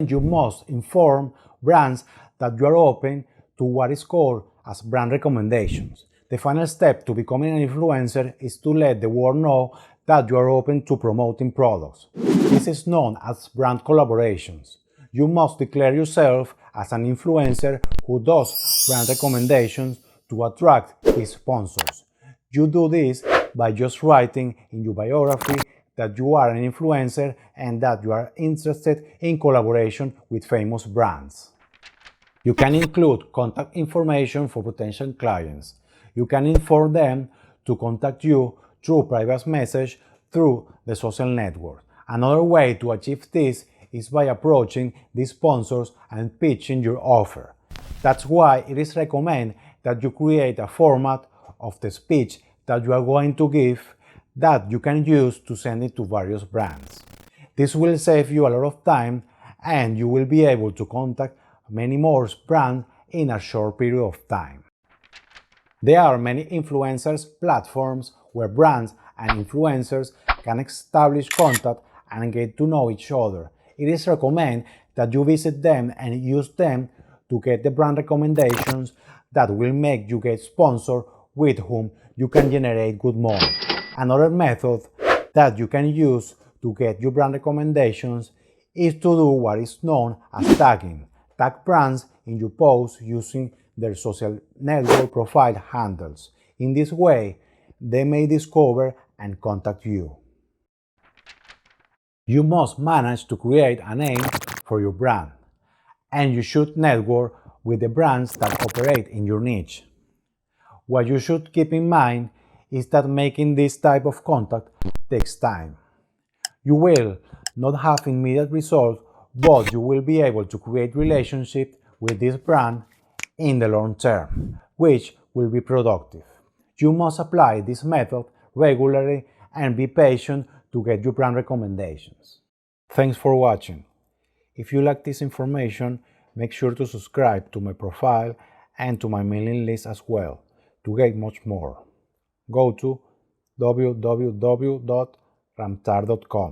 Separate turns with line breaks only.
You must inform brands that you are open to what is called as brand recommendations. The final step to becoming an influencer is to let the world know that you are open to promoting products. This is known as brand collaborations. You must declare yourself as an influencer who does brand recommendations to attract his sponsors. You do this by just writing in your biography that you are an influencer and that you are interested in collaboration with famous brands. You can include contact information for potential clients. You can inform them to contact you through private message through the social network. Another way to achieve this is by approaching the sponsors and pitching your offer. That's why it is recommended that you create a format of the speech that you are going to give that you can use to send it to various brands. This will save you a lot of time and you will be able to contact many more brands in a short period of time. There are many influencers platforms where brands and influencers can establish contact and get to know each other. It is recommended that you visit them and use them to get the brand recommendations that will make you get sponsors with whom you can generate good money. Another method that you can use to get your brand recommendations is to do what is known as tagging. Tag brands in your posts using their social network profile handles. In this way, they may discover and contact you. You must manage to create a name for your brand, and you should network with the brands that operate in your niche. What you should keep in mind is that making this type of contact takes time. You will not have immediate results, but you will be able to create relationships with this brand in the long term, which will be productive. You must apply this method regularly and be patient to get your brand recommendations. Thanks for watching. If you like this information, make sure to subscribe to my profile and to my mailing list as well to get much more. Go to www.ramtar.com.